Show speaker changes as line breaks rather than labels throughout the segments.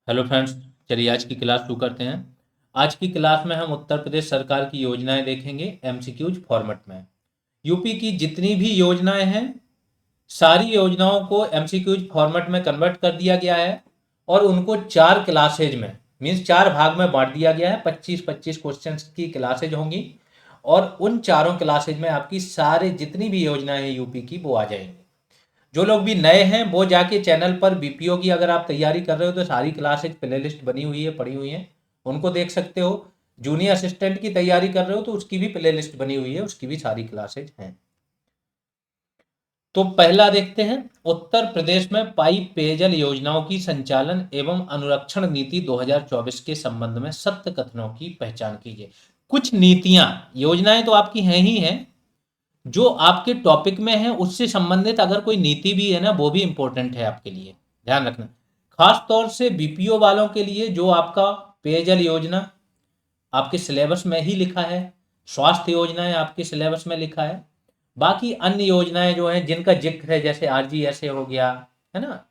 Hello friends. चलिए आज की क्लास शुरू करते हैं। आज की क्लास में हम उत्तर प्रदेश सरकार की योजनाएं देखेंगे एमसीक्यूज फॉर्मेट में। यूपी की जितनी भी योजनाएं हैं सारी योजनाओं को एमसीक्यूज फॉर्मेट में कन्वर्ट कर दिया गया है और उनको चार क्लासेज में मीन्स चार भाग में बांट दिया गया है। 25-25 क्वेश्चन की क्लासेज होंगी और उन चारों क्लासेज में आपकी सारे जितनी भी योजनाएं हैं यूपी की वो आ जाएंगी। जो लोग भी नए हैं वो जाके चैनल पर बीपीओ की अगर आप तैयारी कर रहे हो तो सारी क्लासेज प्लेलिस्ट बनी हुई है, पड़ी हुई है, उनको देख सकते हो। जूनियर असिस्टेंट की तैयारी कर रहे हो तो उसकी भी प्लेलिस्ट बनी हुई है, उसकी भी सारी क्लासेज हैं। तो पहला देखते हैं, उत्तर प्रदेश में पाइप पेयजल योजनाओं की संचालन एवं अनुरक्षण नीति 2024 के संबंध में सत्य कथनों की पहचान कीजिए। कुछ नीतियां, योजनाएं तो आपकी हैं ही हैं, जो आपके टॉपिक में है उससे संबंधित अगर कोई नीति भी है ना वो भी इंपॉर्टेंट है आपके लिए, ध्यान रखना। खास तौर से बीपीओ वालों के लिए जो आपका पेयजल योजना आपके सिलेबस में ही लिखा है, स्वास्थ्य योजनाएं आपके सिलेबस में लिखा है, बाकी अन्य योजनाएं जो हैं जिनका जिक्र है जैसे आरजीएसए हो गया, है ना,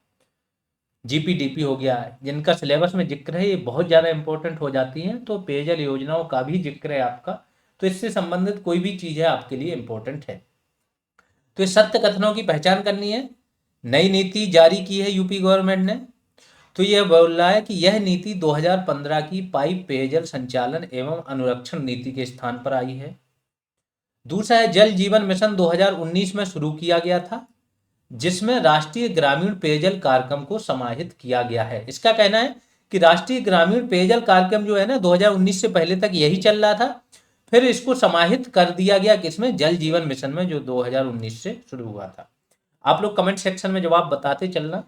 जीपीडीपी हो गया, जिनका सिलेबस में जिक्र है ये बहुत ज़्यादा इंपॉर्टेंट हो जाती हैं, तो पेयजल योजनाओं का भी जिक्र है आपका, तो इससे संबंधित कोई भी चीज़ है आपके लिए इंपॉर्टेंट है। तो ये सत्य कथनों की पहचान करनी है। नई नीति जारी की है यूपी गवर्नमेंट ने, तो यह बोल रहा है कि यह नीति 2015 की पाइप पेयजल संचालन एवं अनुरक्षण नीति के स्थान पर आई है। दूसरा है जल जीवन मिशन 2019 में शुरू किया गया था, जिसमें राष्ट्रीय ग्रामीण पेयजल कार्यक्रम को समाहित किया गया है। इसका कहना है कि राष्ट्रीय ग्रामीण पेयजल कार्यक्रम जो है ना 2019 से पहले तक यही चल रहा था, फिर इसको समाहित कर दिया गया किसमें, जल जीवन मिशन में, जो 2019 से शुरू हुआ था। आप लोग कमेंट सेक्शन में जवाब बताते चलना,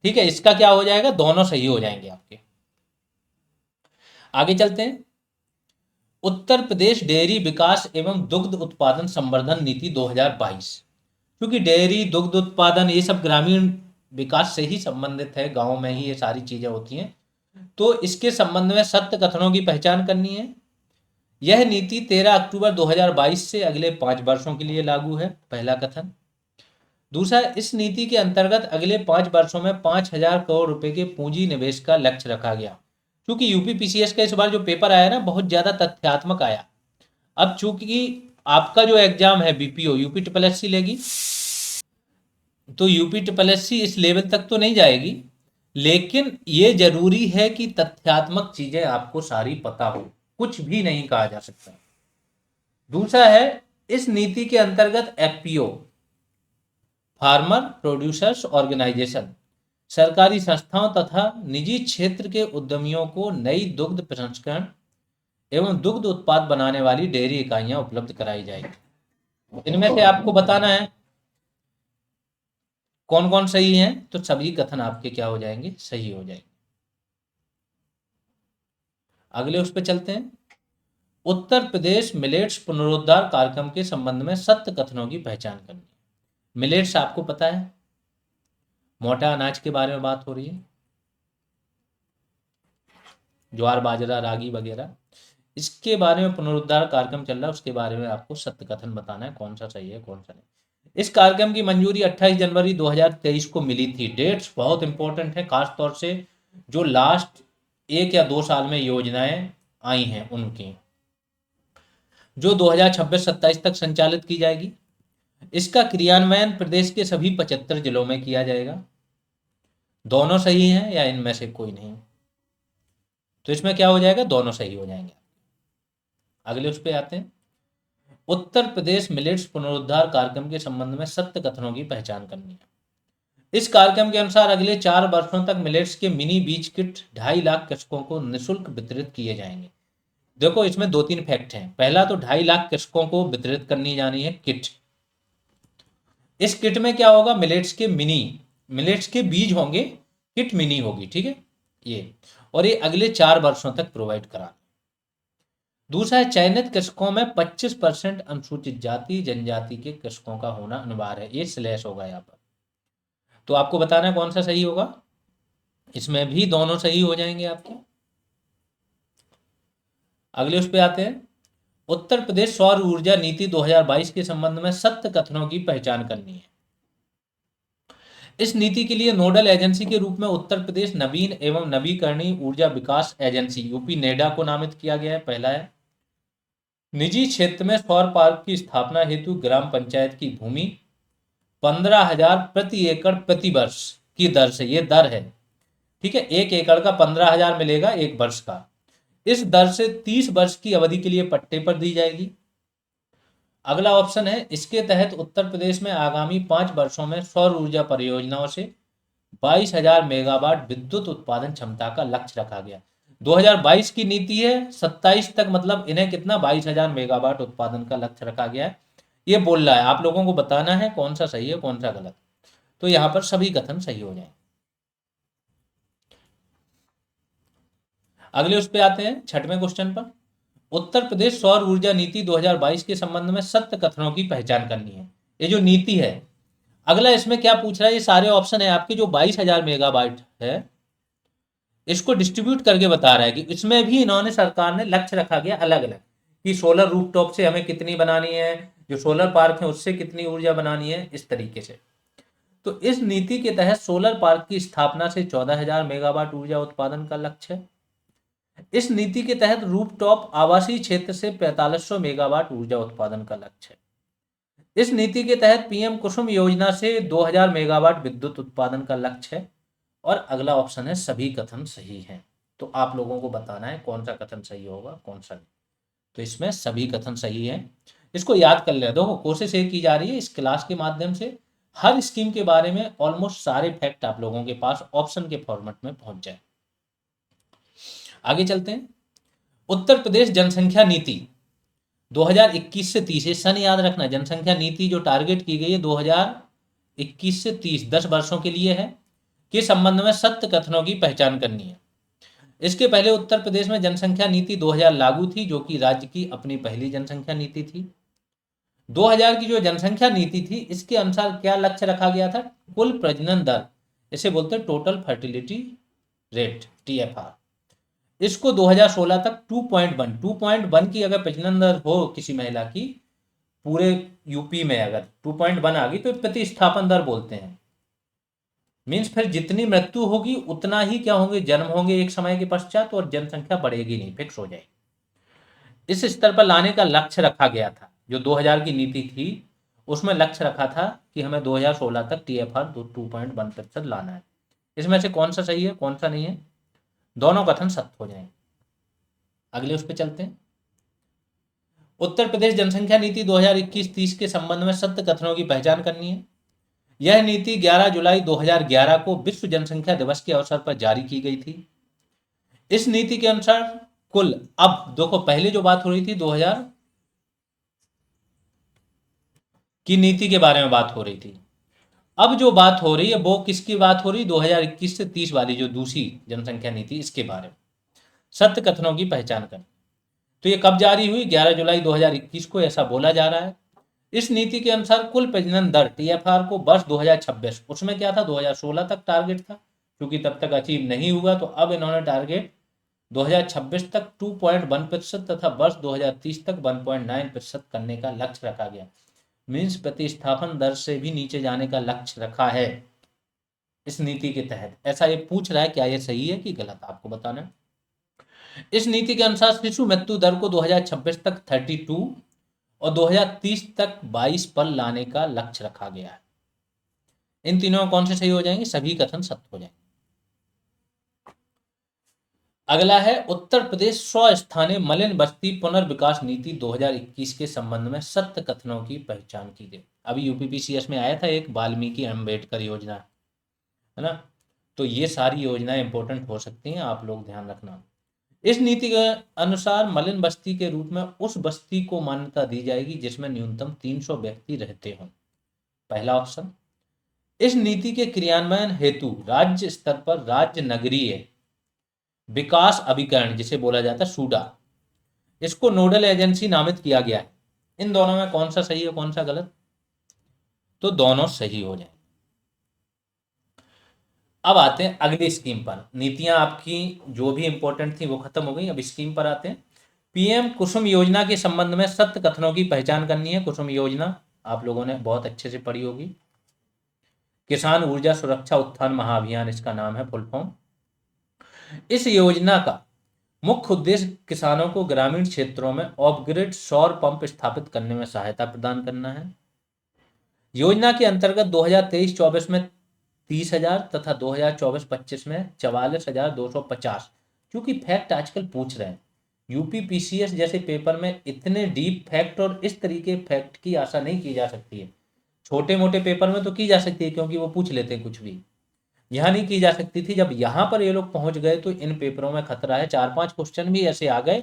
ठीक है। इसका क्या हो जाएगा, दोनों सही हो जाएंगे आपके। आगे चलते हैं, उत्तर प्रदेश डेयरी विकास एवं दुग्ध उत्पादन संवर्धन नीति 2022। क्योंकि डेयरी दुग्ध उत्पादन ये सब ग्रामीण विकास से ही संबंधित है, गांव में ही ये सारी चीजें होती हैं, तो इसके संबंध में सत्य कथनों की पहचान करनी है। यह नीति 13 अक्टूबर 2022 से अगले 5 वर्षों के लिए लागू है, पहला कथन। दूसरा, इस नीति के अंतर्गत अगले 5 वर्षों में 5,000 करोड़ रुपए के पूंजी निवेश का लक्ष्य रखा गया। क्योंकि यूपी पीसीएस का इस बार जो पेपर आया ना बहुत ज्यादा तथ्यात्मक आया। अब चूंकि आपका जो एग्जाम है BPO UP triple S C लेगी, तो यूपी ट्रिपल एस सी इस लेवल तक तो नहीं जाएगी, लेकिन ये जरूरी है कि तथ्यात्मक चीजें आपको सारी पता हो, कुछ भी नहीं कहा जा सकता। दूसरा है, इस नीति के अंतर्गत एफपीओ, फार्मर प्रोड्यूसर्स ऑर्गेनाइजेशन, सरकारी संस्थाओं तथा निजी क्षेत्र के उद्यमियों को नई दुग्ध प्रसंस्करण एवं दुग्ध उत्पाद बनाने वाली डेयरी इकाइयां उपलब्ध कराई जाएगी। इनमें से आपको बताना है कौन कौन सही हैं, तो सभी कथन आपके क्या हो जाएंगे, सही हो जाएंगे। अगले उस पर चलते हैं, उत्तर प्रदेश मिलेट्स पुनरुद्धार कार्यक्रम के संबंध में सत्य कथनों की पहचान करनी है। मिलेट्स आपको पता है, मोटा अनाज के बारे में बात हो रही है, ज्वार बाजरा रागी वगैरह, इसके बारे में पुनरुद्धार कार्यक्रम चल रहा है, उसके बारे में आपको सत्य कथन बताना है, कौन सा सही है कौन सा नहीं। इस कार्यक्रम की मंजूरी 28 जनवरी 2023 को मिली थी। डेट्स बहुत इंपॉर्टेंट है, खास तौर से जो लास्ट 1 या 2 साल में योजनाएं आई हैं उनकी, जो 2026-27 तक संचालित की जाएगी। इसका क्रियान्वयन प्रदेश के सभी 75 जिलों में किया जाएगा। दोनों सही हैं या इनमें से कोई नहीं, तो इसमें क्या हो जाएगा, दोनों सही हो जाएंगे। अगले उस पर आते हैं, उत्तर प्रदेश मिलेट्स पुनरुद्धार कार्यक्रम के संबंध में सत्य कथनों की पहचान करनी है। इस कार्यक्रम के अनुसार अगले 4 वर्षों तक मिलेट्स के मिनी बीज किट 2.5 लाख कृषकों को निःशुल्क वितरित किए जाएंगे। देखो इसमें 2-3 फैक्ट हैं। पहला तो 2.5 लाख कृषकों को वितरित करनी जानी है किट। इस किट में क्या होगा, मिलेट्स के बीज होंगे, किट मिनी होगी, ठीक है ये, और ये अगले 4 वर्षों तक प्रोवाइड करा। दूसरा है, चयनित कृषकों में 25% अनुसूचित जाति जनजाति के कृषकों का होना अनिवार्य है, ये स्लैश होगा यहाँ पर। तो आपको बताना है कौन सा सही होगा, इसमें भी दोनों सही हो जाएंगे आपके। अगले उस पे आते हैं, उत्तर प्रदेश सौर ऊर्जा नीति 2022 के संबंध में सत्य कथनों की पहचान करनी है। इस नीति के लिए नोडल एजेंसी के रूप में उत्तर प्रदेश नवीन एवं नवीकरणीय ऊर्जा विकास एजेंसी यूपी नेडा को नामित किया गया है। पहला है, निजी क्षेत्र में सौर पार्क की स्थापना हेतु ग्राम पंचायत की भूमि 15,000 प्रति एकड़ प्रति वर्ष की दर से, ये दर है, ठीक है, 1 एकड़ का 15,000 मिलेगा 1 वर्ष का, इस दर से 30 वर्ष की अवधि के लिए पट्टे पर दी जाएगी। अगला ऑप्शन है, इसके तहत उत्तर प्रदेश में आगामी 5 वर्षों में सौर ऊर्जा परियोजनाओं से 22,000 मेगावाट विद्युत उत्पादन क्षमता का लक्ष्य रखा गया। 2022 की नीति है, 27 तक मतलब इन्हें कितना 22,000 मेगावाट उत्पादन का लक्ष्य रखा गया है। ये बोल रहा है, आप लोगों को बताना है कौन सा सही है कौन सा गलत। तो यहाँ पर सभी कथन सही हो जाए। अगले उस पे आते हैं, छठवें क्वेश्चन पर। उत्तर प्रदेश सौर ऊर्जा नीति 2022 के संबंध में सत्य कथनों की पहचान करनी है। ये जो नीति है, अगला इसमें क्या पूछ रहा है, ये सारे ऑप्शन है आपके, जो 22,000 मेगावाट है इसको डिस्ट्रीब्यूट करके बता रहा है कि इसमें भी इन्होंने, सरकार ने लक्ष्य रखा गया अलग अलग कि सोलर रूफटॉप से हमें कितनी बनानी है, जो सोलर पार्क है उससे कितनी ऊर्जा बनानी है, इस तरीके से। तो इस नीति के तहत सोलर पार्क की स्थापना से 14,000 मेगावाट ऊर्जा उत्पादन का लक्ष्य है। इस नीति के तहत रूफटॉप आवासीय क्षेत्र से 4500 मेगावाट ऊर्जा उत्पादन का लक्ष्य है। इस नीति के तहत पीएम कुसुम योजना से 2000 मेगावाट विद्युत उत्पादन का लक्ष्य है। और अगला ऑप्शन है, सभी कथन सही हैं। तो आप लोगों को बताना है कौन सा कथन सही होगा कौन सा नहीं। तो इसमें सभी कथन सही हैं। इसको याद कर ले दो। कोशिश ये की जा रही है इस क्लास के माध्यम से हर स्कीम के बारे में ऑलमोस्ट सारे फैक्ट आप लोगों के पास ऑप्शन के फॉर्मेट में पहुंच जाए। आगे चलते हैं। उत्तर प्रदेश जनसंख्या नीति 2021 से 30, सन याद रखना। जनसंख्या नीति जो टारगेट की गई है 2021 से 30, 10 वर्षों के लिए है, के संबंध में सत्य कथनों की पहचान करनी है। इसके पहले उत्तर प्रदेश में जनसंख्या नीति 2000 लागू थी, जो कि राज्य की अपनी पहली जनसंख्या नीति थी। 2000 की जो जनसंख्या नीति थी, इसके अनुसार क्या लक्ष्य रखा गया था, कुल प्रजनन दर, इसे बोलते हैं टोटल फर्टिलिटी रेट, TFR, इसको 2016 तक 2.1 की अगर प्रजनन दर हो किसी महिला की पूरे यूपी में, अगर 2.1 आ गई तो प्रतिस्थापन दर बोलते हैं। मीन्स फिर जितनी मृत्यु होगी उतना ही क्या होंगे, जन्म होंगे एक समय के पश्चात, और जनसंख्या बढ़ेगी नहीं, फिक्स हो जाएगी। इस स्तर पर लाने का लक्ष्य रखा गया था। जो 2000 की नीति थी उसमें लक्ष्य रखा था कि हमें 2016 तक TFR 2.1% लाना है। इसमें से कौन सा सही है कौन सा नहीं है, दोनों कथन सत्य हो जाएंगे। अगले उस पर चलते हैं। उत्तर प्रदेश जनसंख्या नीति 2021-30 के संबंध में सत्य कथनों की पहचान करनी है। यह नीति 11 जुलाई 2011 को विश्व जनसंख्या दिवस के अवसर पर जारी की गई थी। इस नीति के अनुसार कुल, अब देखो पहले जो बात हो रही थी 2000 की नीति के बारे में बात हो रही थी, अब जो बात हो रही है वो किसकी बात हो रही है, 2021 से 30 वाली जो दूसरी जनसंख्या नीति, इसके बारे में सत्य कथनों की पहचान करनी। तो ये कब जारी हुई, 11 जुलाई 2021 को, ऐसा बोला जा रहा है। इस नीति के अनुसार कुल प्रजनन दर TFR को वर्ष 2026, उसमें क्या था 2016 तक टारगेट था, क्योंकि तब तक अचीव नहीं हुआ, तो अब इन्होंने टारगेट 2026 तक 2.1% तथा वर्ष 2030 तक 1.9% करने का लक्ष्य रखा गया। मीन्स प्रतिस्थापन दर से भी नीचे जाने का लक्ष्य रखा है इस नीति के तहत। ऐसा ये पूछ रहा है, क्या ये सही है कि गलत, आपको बताना है। इस नीति के अनुसार शिशु मृत्यु दर को 2026 तक 32 और 2030 तक 22 पर लाने का लक्ष्य रखा गया है। इन तीनों कौन से सही हो जाएंगे, सभी कथन सत्य हो जाएंगे। अगला है, उत्तर प्रदेश 100 स्थानीय मलिन बस्ती पुनर्विकास नीति 2021 के संबंध में सत्य कथनों की पहचान की गई। अभी UPPCS में आया था एक वाल्मीकि अम्बेडकर योजना, है ना। तो ये सारी योजनाएं इंपॉर्टेंट हो सकती हैं, आप लोग ध्यान रखना। इस नीति के अनुसार मलिन बस्ती के रूप में उस बस्ती को मान्यता दी जाएगी जिसमें न्यूनतम 300 व्यक्ति रहते हों, पहला ऑप्शन। इस नीति के क्रियान्वयन हेतु राज्य स्तर पर राज्य नगरीय विकास अभिकरण, जिसे बोला जाता है सूडा, इसको नोडल एजेंसी नामित किया गया है। इन दोनों में कौन सा सही है कौन सा गलत, तो दोनों सही हो जाए। अब आते हैं अगली स्कीम पर। नीतियां आपकी जो भी इंपॉर्टेंट थी वो खत्म हो गई, अब स्कीम पर आते हैं। पीएम कुसुम योजना के संबंध में सत्य कथनों की पहचान करनी है। कुसुम योजना आप लोगों ने बहुत अच्छे से पढ़ी होगी। किसान ऊर्जा सुरक्षा उत्थान महाअभियान इसका नाम है फुल फॉर्म। इस योजना का मुख्य उद्देश्य किसानों को ग्रामीण क्षेत्रों में ऑफ ग्रिड सौर पंप स्थापित करने में सहायता प्रदान करना है। योजना के अंतर्गत 2023-24 में 30,000 तथा 2024-25 में 44,250, क्योंकि फैक्ट आजकल पूछ रहे हैं यूपी पीसीएस जैसे पेपर में इतने डीप फैक्ट और इस तरीके फैक्ट की आशा नहीं की जा सकती है। छोटे मोटे पेपर में तो की जा सकती है क्योंकि वो पूछ लेते हैं कुछ भी, यहाँ नहीं की जा सकती थी। जब यहाँ पर ये लोग पहुंच गए तो इन पेपरों में खतरा है, 4-5 क्वेश्चन भी ऐसे आ गए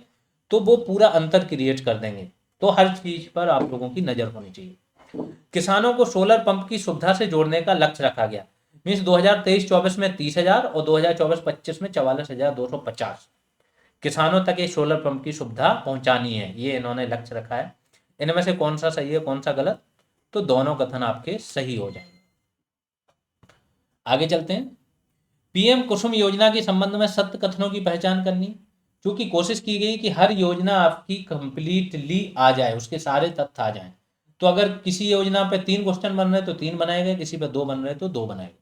तो वो पूरा अंतर क्रिएट कर देंगे। तो हर चीज पर आप लोगों की नजर होनी चाहिए। किसानों को सोलर पंप की सुविधा से जोड़ने का लक्ष्य रखा गया। मीन्स 2023-24 में 30,000 और 2024-25 में 44,250 किसानों तक ये सोलर पंप की सुविधा पहुंचानी है, ये इन्होंने लक्ष्य रखा है। इनमें से कौन सा सही है कौन सा गलत, तो दोनों कथन आपके सही हो जाएंगे। आगे चलते हैं। पीएम कुसुम योजना के संबंध में सत्य कथनों की पहचान करनी, क्योंकि कोशिश की गई कि हर योजना आपकी कंप्लीटली आ जाए, उसके सारे तथ्य आ जाएं। तो अगर किसी योजना पे 3 क्वेश्चन बन रहे तो 3 बनाए गए, किसी पे 2 बन रहे तो 2 बनाए गए।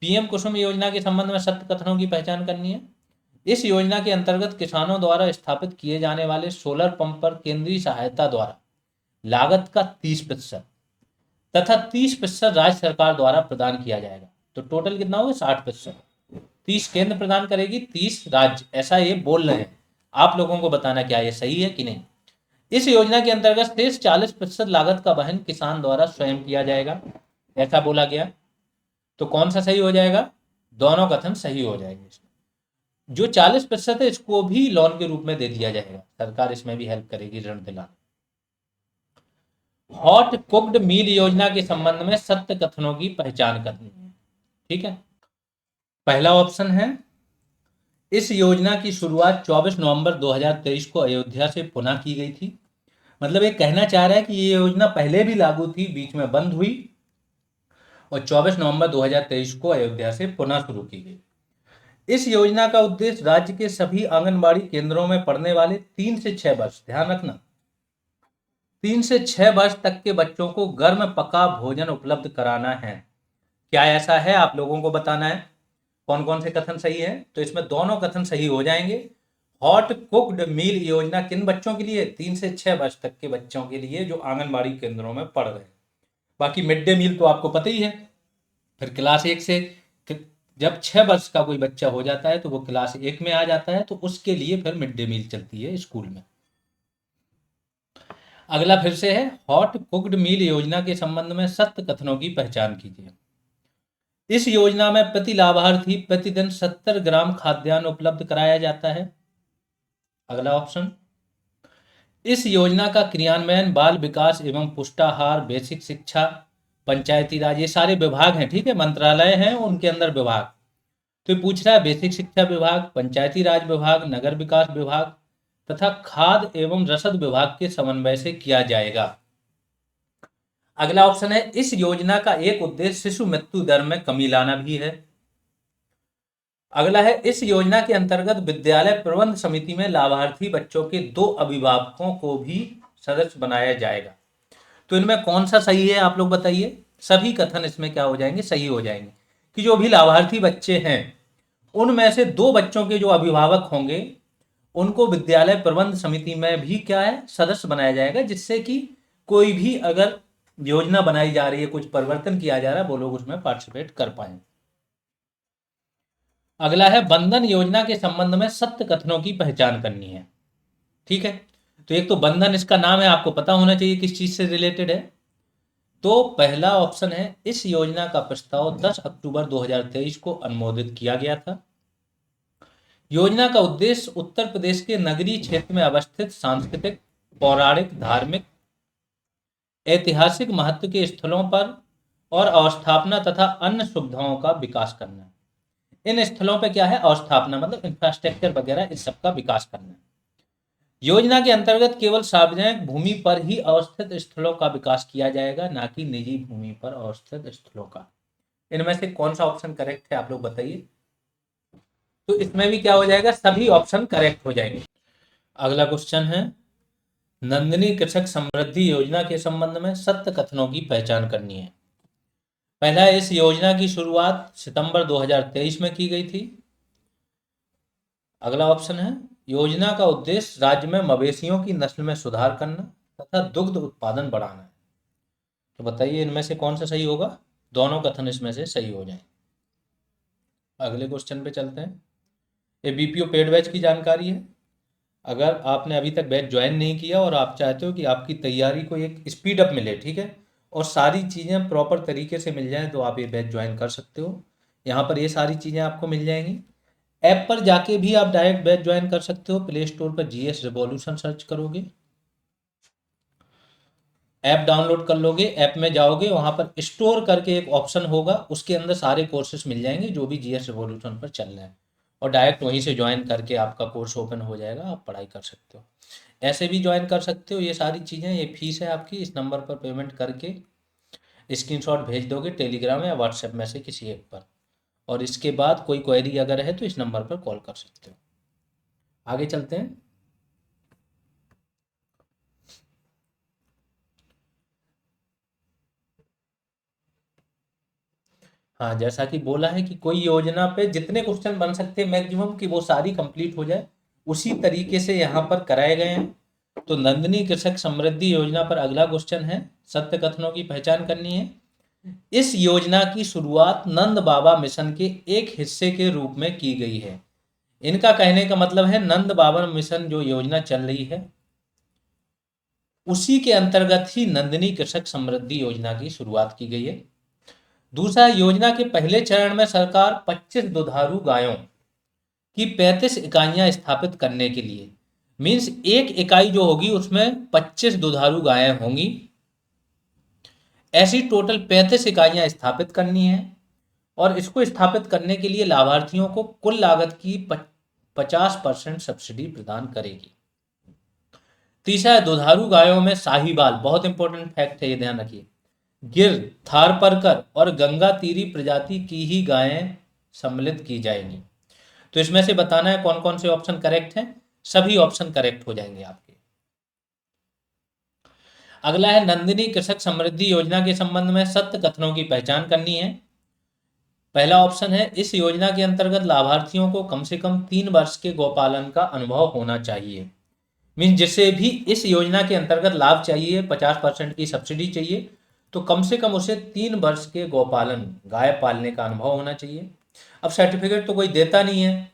पीएम कुसुम योजना के संबंध में सत्य कथनों की पहचान करनी है। इस योजना के अंतर्गत किसानों द्वारा स्थापित किए जाने वाले सोलर पंप पर केंद्रीय सहायता द्वारा लागत का 30% तथा 30% राज्य सरकार द्वारा प्रदान किया जाएगा। तो टोटल कितना होगा 60%। 30 केंद्र प्रदान करेगी, 30 राज्य, ऐसा ये बोल रहे हैं। आप लोगों को बताना क्या ये सही है कि नहीं। इस योजना के अंतर्गत शेष 40% लागत का वहन किसान द्वारा स्वयं किया जाएगा, ऐसा बोला गया। तो कौन सा सही हो जाएगा, दोनों कथन सही हो जाएंगे। जो 40% है इसको भी लोन के रूप में दे दिया जाएगा, सरकार इसमें भी हेल्प करेगी ऋण दिलाने। हॉट कुक्ड मील योजना के संबंध में सत्य कथनों की पहचान करनी है। ठीक है, पहला ऑप्शन है इस योजना की शुरुआत 24 नवंबर 2023 को अयोध्या से पुनः की गई थी। मतलब ये कहना चाह रहा है कि ये योजना पहले भी लागू थी, बीच में बंद हुई और 24 नवंबर 2023 को अयोध्या से पुनः शुरू की गई। इस योजना का उद्देश्य राज्य के सभी आंगनबाड़ी केंद्रों में पढ़ने वाले 3 से 6 वर्ष, ध्यान रखना 3 से 6 वर्ष तक के बच्चों को गर्म पका भोजन उपलब्ध कराना है। क्या ऐसा है, आप लोगों को बताना है कौन कौन से कथन सही है। तो इसमें दोनों कथन सही हो जाएंगे। हॉट कुक्ड मील योजना किन बच्चों के लिए, 3 से 6 वर्ष तक के बच्चों के लिए जो आंगनबाड़ी केंद्रों में पढ़ रहे हैं। बाकी मिड डे मील तो आपको पता ही है, फिर क्लास 1 से जब 6 वर्ष का कोई बच्चा हो जाता है तो वो क्लास 1 में आ जाता है, तो उसके लिए फिर मिड डे मील चलती है स्कूल में। अगला फिर से है, हॉट कुक्ड मील योजना के संबंध में सत्य कथनों की पहचान कीजिए। इस योजना में प्रति लाभार्थी प्रतिदिन 70 ग्राम खाद्यान्न उपलब्ध कराया जाता है। अगला ऑप्शन, इस योजना का क्रियान्वयन बाल विकास एवं पुष्टाहार, बेसिक शिक्षा, पंचायती राज, ये सारे विभाग हैं, ठीक है, मंत्रालय हैं उनके अंदर विभाग। तो पूछ रहा है बेसिक शिक्षा विभाग, पंचायती राज विभाग, नगर विकास विभाग तथा खाद्य एवं रसद विभाग के समन्वय से किया जाएगा। अगला ऑप्शन है, इस योजना का एक उद्देश्य शिशु मृत्यु दर में कमी लाना भी है। अगला है, इस योजना के अंतर्गत विद्यालय प्रबंध समिति में लाभार्थी बच्चों के 2 अभिभावकों को भी सदस्य बनाया जाएगा। तो इनमें कौन सा सही है आप लोग बताइए। सभी कथन इसमें क्या हो जाएंगे, सही हो जाएंगे कि जो भी लाभार्थी बच्चे हैं उनमें से 2 बच्चों के जो अभिभावक होंगे उनको विद्यालय प्रबंध समिति में भी क्या है, सदस्य बनाया जाएगा, जिससे कि कोई भी अगर योजना बनाई जा रही है, कुछ परिवर्तन किया जा रहा है, वो लोग उसमें पार्टिसिपेट कर पाए। अगला है, बंधन योजना के संबंध में सत्य कथनों की पहचान करनी है। ठीक है, तो एक तो बंधन इसका नाम है, आपको पता होना चाहिए किस चीज से रिलेटेड है। तो पहला ऑप्शन है, इस योजना का प्रस्ताव 10 अक्टूबर 2023 को अनुमोदित किया गया था। योजना का उद्देश्य उत्तर प्रदेश के नगरीय क्षेत्र में अवस्थित सांस्कृतिक, पौराणिक, धार्मिक, ऐतिहासिक महत्व के स्थलों पर और अवस्थापना तथा अन्य सुविधाओं का विकास करना है। इन स्थलों पर क्या है, अवस्थापना मतलब इंफ्रास्ट्रक्चर वगैरह, इस सब का विकास करना है। योजना के अंतर्गत केवल सार्वजनिक भूमि पर ही अवस्थित स्थलों का विकास किया जाएगा, ना कि निजी भूमि पर अवस्थित स्थलों का। इनमें से कौन सा ऑप्शन करेक्ट है आप लोग बताइए। तो इसमें भी क्या हो जाएगा, सभी ऑप्शन करेक्ट हो जाएंगे। अगला क्वेश्चन है, नंदिनी कृषक समृद्धि योजना के संबंध में सत्य कथनों की पहचान करनी है। पहला, इस योजना की शुरुआत सितंबर 2023 में की गई थी। अगला ऑप्शन है, योजना का उद्देश्य राज्य में मवेशियों की नस्ल में सुधार करना तथा दुग्ध उत्पादन बढ़ाना है। तो बताइए इनमें से कौन सा सही होगा? दोनों कथन इसमें से सही हो जाएं। अगले क्वेश्चन पे चलते हैं। ये बीपीओ पेड बैच की जानकारी है। अगर आपने अभी तक बैच ज्वाइन नहीं किया और आप चाहते हो कि आपकी तैयारी को एक स्पीड अप मिले, ठीक है, और सारी चीज़ें प्रॉपर तरीके से मिल जाएं, तो आप ये बैच ज्वाइन कर सकते हो। यहाँ पर ये सारी चीज़ें आपको मिल जाएंगी। ऐप पर जाके भी आप डायरेक्ट बैच ज्वाइन कर सकते हो। प्ले स्टोर पर जीएस रिवॉल्यूशन सर्च करोगे, ऐप डाउनलोड कर लोगे, ऐप में जाओगे, वहाँ पर स्टोर करके एक ऑप्शन होगा, उसके अंदर सारे कोर्सेज मिल जाएंगे जो भी जीएस रिवॉल्यूशन पर चल रहे हैं, और डायरेक्ट वहीं से ज्वाइन करके आपका कोर्स ओपन हो जाएगा, आप पढ़ाई कर सकते हो। ऐसे भी ज्वाइन कर सकते हो। ये सारी चीज़ें, ये फीस है आपकी, इस नंबर पर पेमेंट करके स्क्रीनशॉट भेज दोगे टेलीग्राम या व्हाट्सएप में से किसी एक पर, और इसके बाद कोई क्वेरी अगर है तो इस नंबर पर कॉल कर सकते हो। आगे चलते हैं। हाँ, जैसा कि बोला है कि कोई योजना पे जितने क्वेश्चन बन सकते हैं मैक्सिमम, कि वो सारी कंप्लीट हो जाए, उसी तरीके से यहाँ पर कराए गए हैं। तो नंदिनी कृषक समृद्धि योजना पर अगला क्वेश्चन है, सत्य कथनों की पहचान करनी है। इस योजना की शुरुआत नंद बाबा मिशन के एक हिस्से के रूप में की गई है। इनका कहने का मतलब है नंद बाबा मिशन जो योजना चल रही है, उसी के अंतर्गत ही नंदिनी कृषक समृद्धि योजना की शुरुआत की गई है। दूसरा, योजना के पहले चरण में सरकार 25 दुधारू गायों की 35 इकाइयां स्थापित करने के लिए, मीन्स एक इकाई जो होगी उसमें 25 दुधारू गायें होंगी, ऐसी टोटल 35 इकाइयां स्थापित करनी है। और इसको स्थापित करने के लिए लाभार्थियों को कुल लागत की 50% सब्सिडी प्रदान करेगी। तीसरा, दुधारू गायों में साहीवाल, बहुत इंपॉर्टेंट फैक्ट है, ये ध्यान रखिए, गिर, थारपारकर और गंगा तीरी प्रजाति की ही गायें सम्मिलित की जाएंगी। तो इसमें से बताना है कौन कौन से ऑप्शन करेक्ट हैं। सभी ऑप्शन करेक्ट हो जाएंगे आपके। अगला है, नंदिनी कृषक समृद्धि योजना के संबंध में सत्य कथनों की पहचान करनी है। पहला ऑप्शन है, इस योजना के अंतर्गत लाभार्थियों को कम से कम 3 वर्ष के गौपालन का अनुभव होना चाहिए। मीन्स जिसे भी इस योजना के अंतर्गत लाभ चाहिए, 50% की सब्सिडी चाहिए, तो कम से कम उसे 3 वर्ष के गौपालन, गाय पालने का अनुभव होना चाहिए। अब सर्टिफिकेट तो कोई देता नहीं है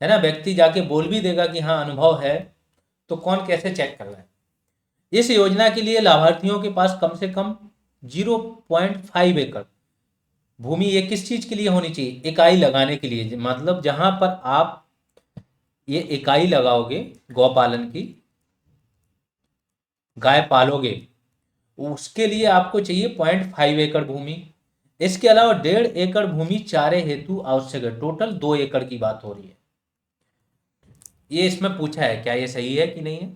ना, व्यक्ति जाके बोल भी देगा कि हाँ अनुभव है, तो कौन कैसे चेक कर रहा है। इस योजना के लिए लाभार्थियों के पास कम से कम 0.5 एकड़ भूमि, ये किस चीज के लिए होनी चाहिए? इकाई लगाने के लिए। मतलब जहां पर आप ये इकाई लगाओगे गौपालन की, गाय पालोगे, उसके लिए आपको चाहिए 0.5 एकड़ भूमि। इसके अलावा 1.5 एकड़ भूमि चारे हेतु आवश्यक है। टोटल 2 एकड़ की बात हो रही है। ये इसमें पूछा है, क्या ये सही है कि नहीं है?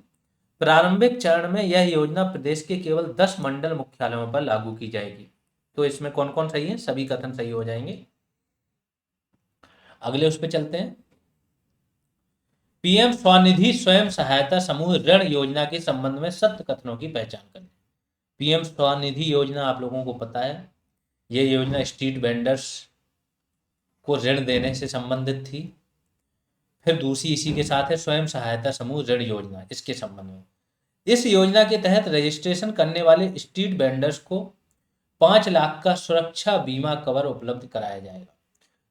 प्रारंभिक चरण में यह योजना प्रदेश के केवल 10 मंडल मुख्यालयों पर लागू की जाएगी। तो इसमें कौन कौन सही है? सभी कथन सही हो जाएंगे। अगले उस पर चलते हैं। पीएम स्वनिधि स्वयं सहायता समूह ऋण योजना के संबंध में सत्य कथनों की पहचान करें। पीएम स्वनिधि योजना आप लोगों को पता है, यह योजना स्ट्रीट वेंडर्स को ऋण देने से संबंधित थी। फिर दूसरी इसी के साथ है स्वयं सहायता समूह ऋण योजना, इसके संबंध में। इस योजना के तहत रजिस्ट्रेशन करने वाले स्ट्रीट वेंडर्स को 5 लाख का सुरक्षा बीमा कवर उपलब्ध कराया जाएगा।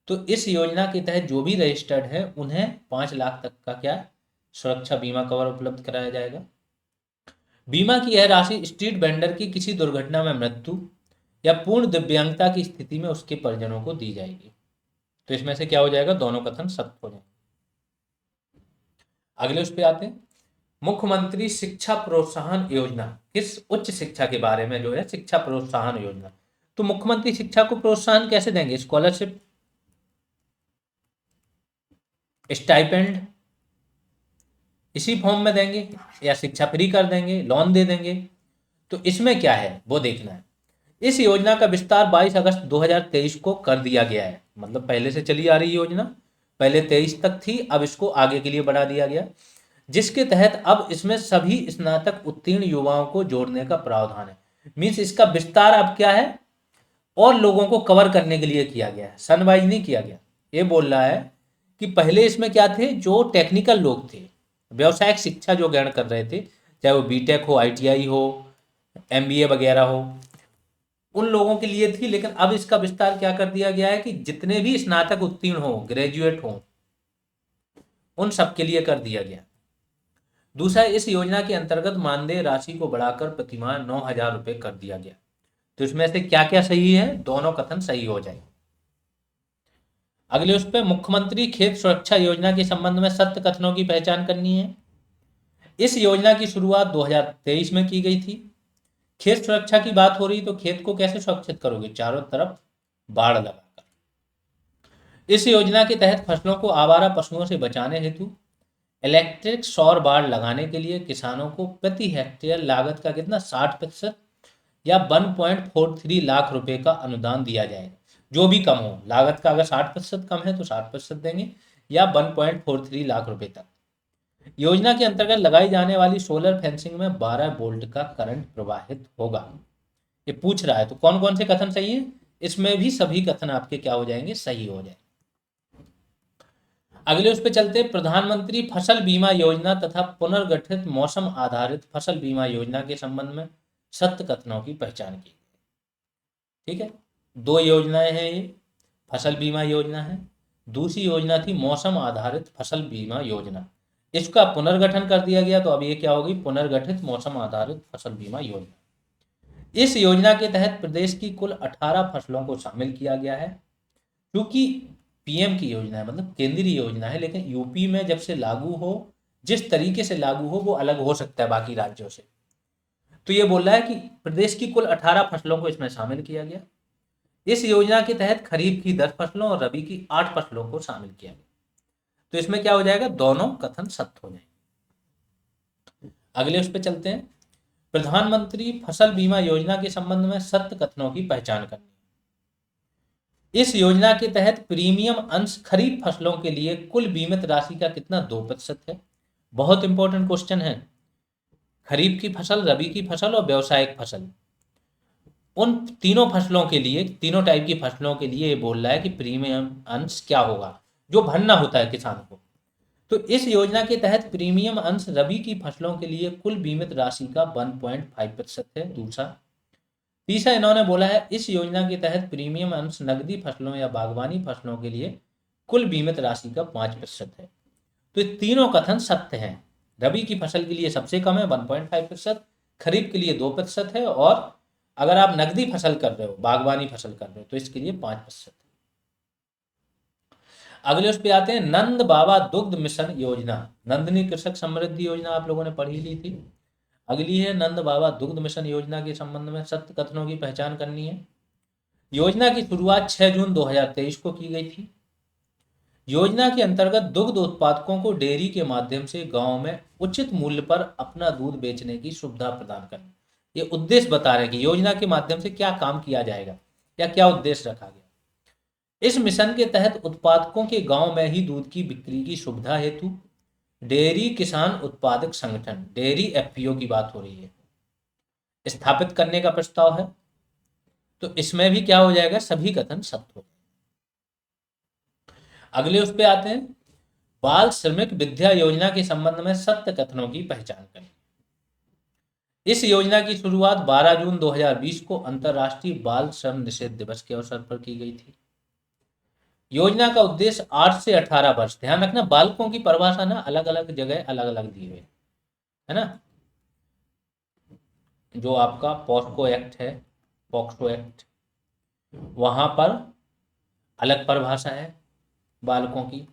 तो इस योजना के तहत जो भी रजिस्टर्ड है उन्हें 5 लाख तक का क्या सुरक्षा बीमा कवर उपलब्ध कराया जाएगा। बीमा की यह राशि स्ट्रीट वेंडर की किसी दुर्घटना में मृत्यु या पूर्ण दिव्यांगता की स्थिति में उसके परिजनों को दी जाएगी। तो इसमें से क्या हो जाएगा? दोनों कथन सत्य हो जाएंगे। अगले उस पर आते हैं। मुख्यमंत्री शिक्षा प्रोत्साहन योजना किस उच्च शिक्षा के बारे में जो है शिक्षा प्रोत्साहन योजना। तो मुख्यमंत्री शिक्षा को प्रोत्साहन कैसे देंगे? स्कॉलरशिप, स्टाइपेंड, इसी फॉर्म में देंगे, या शिक्षा फ्री कर देंगे, लोन दे देंगे? तो इसमें क्या है वो देखना है। इस योजना का विस्तार 22 अगस्त 2023 को कर दिया गया है। मतलब पहले से चली आ रही योजना, पहले 23 तक थी, अब इसको आगे के लिए बढ़ा दिया गया, जिसके तहत अब इसमें सभी स्नातक उत्तीर्ण युवाओं को जोड़ने का प्रावधान है। मीन्स इसका विस्तार अब क्या है? और लोगों को कवर करने के लिए किया गया है, सन वाइज नहीं किया गया। ये बोल रहा है कि पहले इसमें क्या थे, जो टेक्निकल लोग थे, व्यावसायिक शिक्षा जो ग्रहण कर रहे थे, चाहे वो बीटेक हो, आईटीआई हो, एमबीए वगैरह हो, उन लोगों के लिए थी। लेकिन अब इसका विस्तार क्या कर दिया गया है कि जितने भी स्नातक उत्तीर्ण हो, ग्रेजुएट हो, उन सब के लिए कर दिया गया। दूसरा, इस योजना के अंतर्गत मानदेय राशि को बढ़ाकर प्रतिमाह 9,000 रुपये कर दिया गया। तो इसमें से क्या क्या सही है, दोनों कथन सही हो जाए। अगले उस पर, मुख्यमंत्री खेत सुरक्षा योजना के संबंध में सत्य कथनों की पहचान करनी है। इस योजना की शुरुआत 2023 में की गई थी। खेत सुरक्षा की बात हो रही, तो खेत को कैसे सुरक्षित करोगे, चारों तरफ बाड़ लगाकर। इस योजना के तहत फसलों को आवारा पशुओं से बचाने हेतु इलेक्ट्रिक सौर बाड़ लगाने के लिए किसानों को प्रति हेक्टेयर लागत का कितना 60% या 1.43 लाख रुपए का अनुदान दिया जाएगा। जो भी कम हो, लागत का अगर 60% कम है तो 60% देंगे, या 1.43 लाख रुपए तक। योजना के अंतर्गत लगाई जाने वाली सोलर फेंसिंग में 12 वोल्ट का करंट प्रवाहित होगा। ये पूछ रहा है, तो कौन कौन से कथन सही है, इसमें भी सभी कथन आपके क्या हो जाएंगे, सही हो जाएंगे। अगले उस पर चलते, प्रधानमंत्री फसल बीमा योजना तथा पुनर्गठित मौसम आधारित फसल बीमा योजना के संबंध में सत्य कथनों की पहचान की। ठीक है, दो योजनाएं हैं ये, फसल बीमा योजना है, दूसरी योजना थी मौसम आधारित फसल बीमा योजना। इसका पुनर्गठन कर दिया गया, तो अब ये क्या होगी, पुनर्गठित मौसम आधारित फसल बीमा योजना। इस योजना के तहत प्रदेश की कुल 18 फसलों को शामिल किया गया है। क्योंकि पीएम की योजना है, मतलब केंद्रीय योजना है, लेकिन यूपी में जब से लागू हो, जिस तरीके से लागू हो वो अलग हो सकता है बाकी राज्यों से। तो ये बोल रहा है कि प्रदेश की कुल 18 फसलों को इसमें शामिल किया गया। इस योजना के तहत खरीफ की 10 फसलों और रबी की 8 फसलों को शामिल किया गया। तो इसमें क्या हो जाएगा, दोनों कथन सत्य हो जाएंगे। अगले उस पर चलते हैं, प्रधानमंत्री फसल बीमा योजना के संबंध में सत्य कथनों की पहचान करनी। इस योजना के तहत प्रीमियम अंश खरीफ फसलों के लिए कुल बीमित राशि का कितना 2% है। बहुत इंपॉर्टेंट क्वेश्चन है। खरीफ की फसल, रबी की फसल और व्यावसायिक फसल, उन तीनों फसलों के लिए, तीनों टाइप की फसलों के लिए ये बोल रहा है कि प्रीमियम अंश क्या होगा, जो भरना होता है किसान को। तो इस योजना के तहत प्रीमियम अंश रबी की फसलों के लिए कुल बीमित राशि का 1.5% है। दूसरा, तीसरा इन्होंने बोला है इस योजना के तहत प्रीमियम अंश नकदी फसलों या बागवानी फसलों के लिए कुल बीमित राशि का 5% है। तो ये तीनों कथन सत्य हैं। रबी की फसल के लिए सबसे कम है 1.5%, खरीफ के लिए 2% है, और अगर आप नकदी फसल कर रहे हो, बागवानी फसल कर रहे हो, तो इसके लिए 5%। अगले उस पे आते हैं, नंद बाबा दुग्ध मिशन योजना, नंदनी कृषक समृद्धि योजना आप लोगों ने पढ़ी ली थी। अगली है नंद बाबा दुग्ध मिशन योजना के संबंध में सत्य कथनों की पहचान करनी है। योजना की शुरुआत 6 जून 2023 को की गई थी। योजना के अंतर्गत दुग्ध उत्पादकों को डेयरी के माध्यम से गांव में उचित मूल्य पर अपना दूध बेचने की सुविधा प्रदान करना। ये उद्देश्य बता रहे हैं कि योजना के माध्यम से क्या काम किया जाएगा या क्या उद्देश्य रखा गया। इस मिशन के तहत उत्पादकों के गांव में ही दूध की बिक्री की सुविधा हेतु डेयरी किसान उत्पादक संगठन, डेयरी एफपीओ की बात हो रही है, स्थापित करने का प्रस्ताव है। तो इसमें भी क्या हो जाएगा, सभी कथन सत्य हो। अगले उस पे आते हैं, बाल श्रमिक विद्या योजना के संबंध में सत्य कथनों की पहचान करें। इस योजना की शुरुआत 12 जून 2020 को अंतर्राष्ट्रीय बाल श्रम निषेध दिवस के अवसर पर की गई थी। योजना का उद्देश्य 8 से 18 वर्ष, ध्यान रखना बालकों की परिभाषा ना अलग अलग जगह अलग अलग दी हुई है ना। जो आपका पॉस्को एक्ट है, पॉक्सो एक्ट, वहां पर अलग परिभाषा है बालकों की।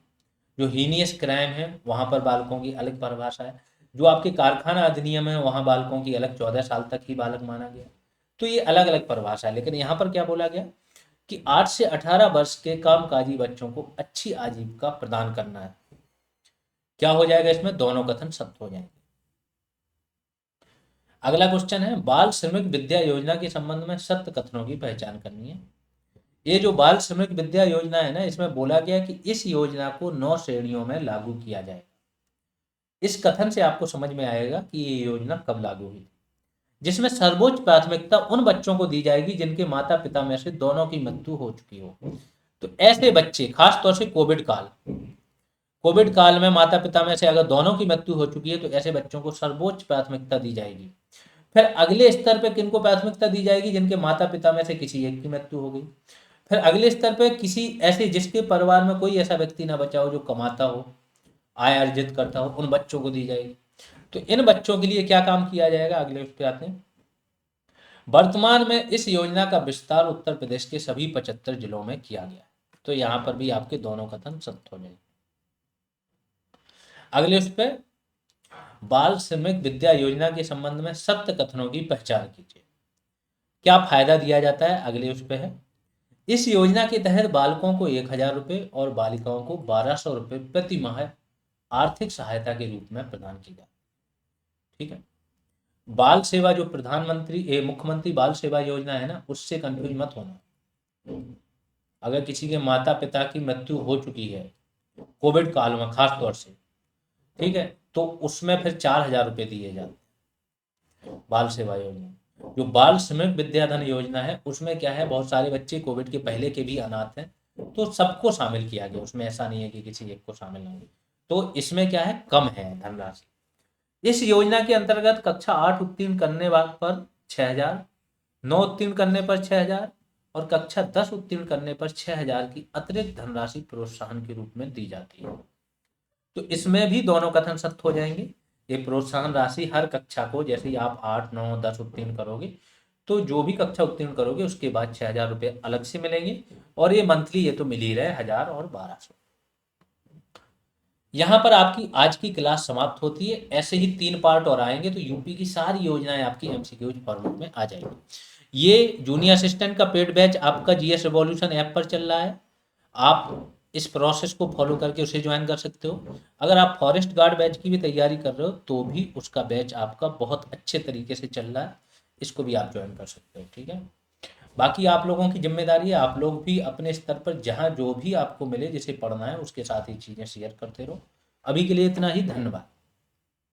जो हीनियस क्राइम है वहां पर बालकों की अलग परिभाषा है। जो आपके कारखाना अधिनियम है वहां बालकों की अलग, 14 साल तक ही बालक माना गया। तो ये अलग अलग परिभाषा है। लेकिन यहाँ पर क्या बोला गया कि 8 से 18 वर्ष के कामकाजी बच्चों को अच्छी आजीविका प्रदान करना है। क्या हो जाएगा इसमें, दोनों कथन सत्य हो जाएंगे। अगला क्वेश्चन है, बाल श्रमिक विद्या योजना के संबंध में सत्य कथनों की पहचान करनी है। ये जो बाल श्रमिक विद्या योजना है ना, इसमें बोला गया कि इस योजना को 9 श्रेणियों में लागू किया जाएगा। इस कथन से आपको समझ में आएगा कि ये योजना कब लागू हुई। जिसमें सर्वोच्च प्राथमिकता उन बच्चों को दी जाएगी जिनके माता पिता में से दोनों की मृत्यु हो चुकी हो। तो ऐसे बच्चे, खास तौर से कोविड काल में माता पिता में से अगर दोनों की मृत्यु हो चुकी है तो ऐसे बच्चों को सर्वोच्च प्राथमिकता दी जाएगी। फिर अगले स्तर पे किनको प्राथमिकता दी जाएगी? जिनके माता पिता में से किसी एक की मृत्यु हो गई। फिर अगले स्तर पे किसी ऐसे जिसके परिवार में कोई ऐसा व्यक्ति ना बचा हो जो कमाता हो, आय अर्जित करता हो, उन बच्चों को दी जाएगी। तो इन बच्चों के लिए क्या काम किया जाएगा? अगले उस पे आते हैं। वर्तमान में इस योजना का विस्तार उत्तर प्रदेश के सभी 75 जिलों में किया गया है। तो यहाँ पर भी आपके दोनों कथन सत्य हो जाएंगे। अगले उस पे, बाल श्रमिक विद्या योजना के संबंध में सत्य कथनों की पहचान कीजिए। क्या फायदा दिया जाता है? अगले उस पे है, इस योजना के तहत बालकों को 1000 रुपये और बालिकाओं को 1200 रुपये प्रति माह आर्थिक सहायता के रूप में प्रदान की जाए। ठीक है। बाल सेवा जो मुख्यमंत्री बाल सेवा योजना है ना, उससे कंफ्यूज मत होना। अगर किसी के माता पिता की मृत्यु हो चुकी है कोविड काल में खास तौर से, ठीक है, तो उसमें फिर 4000 रुपये दिए जाते हैं बाल सेवा योजना। जो बाल श्रमिक विद्याधन योजना है उसमें क्या है, बहुत सारे बच्चे कोविड के पहले के भी अनाथ हैं, तो सबको शामिल किया गया उसमें, ऐसा नहीं है कि किसी एक को शामिल नहीं। तो इसमें क्या है, कम है धनराशि। इस योजना के अंतर्गत कक्षा 8 उत्तीर्ण करने पर 6000, 9 उत्तीर्ण करने पर 6000 और कक्षा 10 उत्तीर्ण करने पर 6000 की अतिरिक्त धनराशि प्रोत्साहन के रूप में दी जाती है। तो इसमें भी दोनों कथन सत्य हो जाएंगे। ये प्रोत्साहन राशि हर कक्षा को, जैसे ही आप 8, 9, 10 उत्तीर्ण करोगे तो जो भी कक्षा उत्तीर्ण करोगे उसके बाद 6000 रुपये अलग से मिलेंगे, और ये मंथली ये तो मिल ही रहे 1000 और 1200। यहाँ पर आपकी आज की क्लास समाप्त होती है। ऐसे ही 3 पार्ट और आएंगे तो यूपी की सारी योजनाएं आपकी एमसीक्यूज फॉर्मेट में आ जाएंगी। ये जूनियर असिस्टेंट का पेड बैच आपका जीएस रिवॉल्यूशन ऐप पर चल रहा है। आप इस प्रोसेस को फॉलो करके उसे ज्वाइन कर सकते हो। अगर आप फॉरेस्ट गार्ड बैच की भी तैयारी कर रहे हो तो भी उसका बैच आपका बहुत अच्छे तरीके से चल रहा है, इसको भी आप ज्वाइन कर सकते हो। ठीक है। बाकी आप लोगों की जिम्मेदारी है, आप लोग भी अपने स्तर पर जहाँ जो भी आपको मिले जिसे पढ़ना है उसके साथ ही चीज़ें शेयर करते रहो। अभी के लिए इतना ही, धन्यवाद।